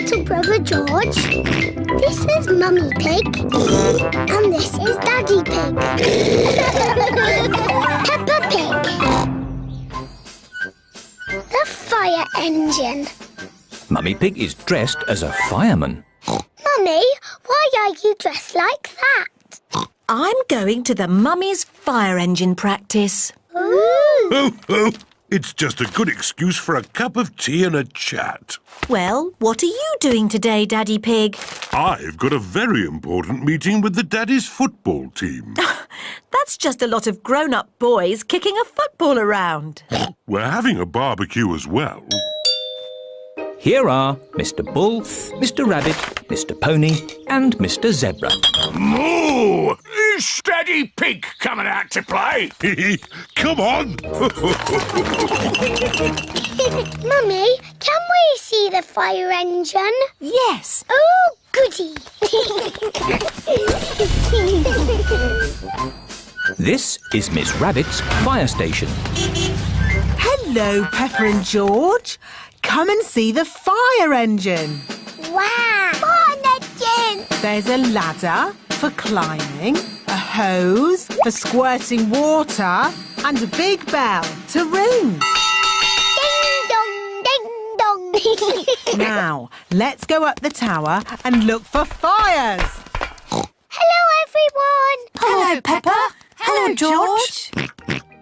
little brother George. This is Mummy Pig. And this is Daddy Pig. Peppa Pig. The fire engine. Mummy Pig is dressed as a fireman. Mummy, why are you dressed like that? I'm going to the Mummy's fire engine practice. Ooh. Ho, ho! It's just a good excuse for a cup of tea and a chat. Well, what are you doing today, Daddy Pig? I've got a very important meeting with the Daddy's football team. That's just a lot of grown-up boys kicking a football around. We're having a barbecue as well. Here are Mr. Bull, Mr. Rabbit, Mr. Pony and Mr. Zebra. Moo! Is Daddy Pig coming out to play? Come on! Mummy, can we see the fire engine? Yes. Oh, goody! This is Miss Rabbit's fire station. Hello, Peppa and George. Come and see the fire engine. Wow! Fire engine! There's a ladder for climbing, a hose for squirting water, and a big bell to ring. Ding dong, ding dong. Now, let's go up the tower and look for fires. Hello, everyone. Hello, Peppa. Hello, George.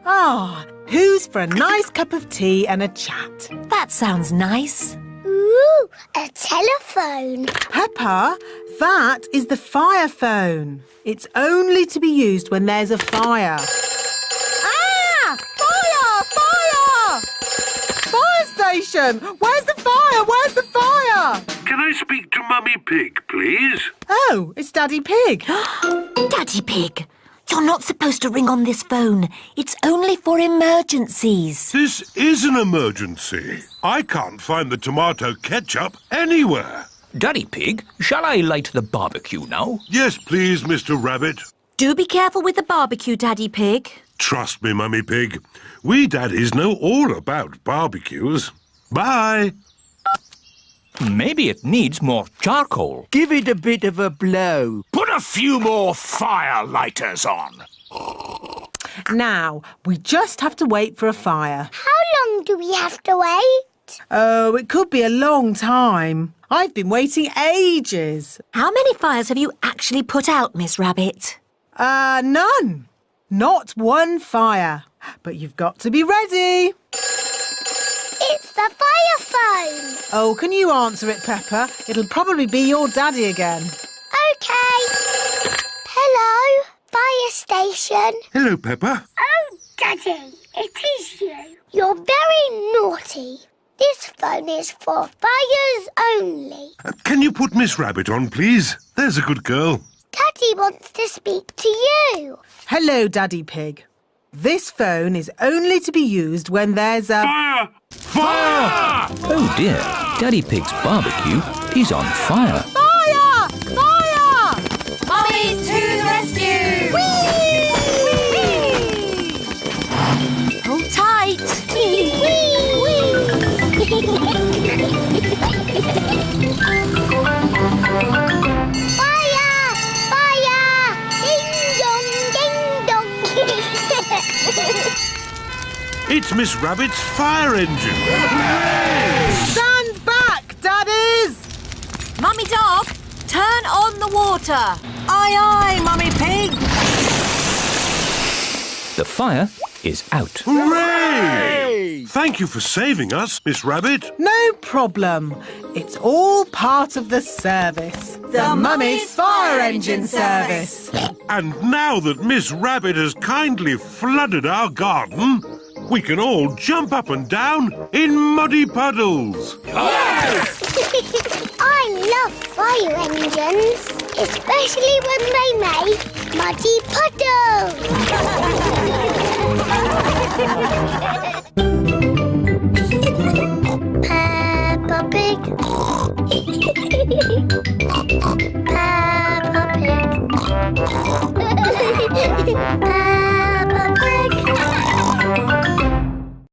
Ah, who's for a nice cup of tea and a chat? That sounds nice. Ooh, a telephone. Peppa, that is the fire phone. It's only to be used when there's a fire. Ah! Fire! Fire! Fire station! Where's the fire? Where's the fire? Can I speak to Mummy Pig, please? Oh, it's Daddy Pig. Daddy Pig, you're not supposed to ring on this phone. It's only for emergencies. This is an emergency. I can't find the tomato ketchup anywhere. Daddy Pig, shall I light the barbecue now? Yes, please, Mr. Rabbit. Do be careful with the barbecue, Daddy Pig. Trust me, Mummy Pig. We daddies know all about barbecues. Bye. Maybe it needs more charcoal. Give it a bit of a blow. Put a few more fire lighters on. Now, we just have to wait for a fire. How long do we have to wait? Oh, it could be a long time. I've been waiting ages. How many fires have you actually put out, Miss Rabbit? None. Not one fire. But you've got to be ready. It's the fire phone. Oh, can you answer it, Peppa? It'll probably be your daddy again. OK. Hello, fire station. Hello, Peppa. Oh, Daddy, it is you. You're very naughty. This phone is for fires only. Can you put Miss Rabbit on, please? There's a good girl. Daddy wants to speak to you. Hello, Daddy Pig. This phone is only to be used when there's a... Fire! Fire! Oh dear, Daddy Pig's barbecue is on fire. Fire! Fire! Mummy's to the rescue! Whee! Hold tight! Fire! Fire! Ding dong, ding dong. It's Miss Rabbit's fire engine. Stand back, Daddies! Mummy Dog, turn on the water. Aye, aye, Mummy Pig. The fire is out. Hooray! Thank you for saving us, Miss Rabbit. No problem. It's all part of the service. The Mummy's Fire Engine Service. And now that Miss Rabbit has kindly flooded our garden, we can all jump up and down in muddy puddles. I love fire engines, especially when they make muddy puddles.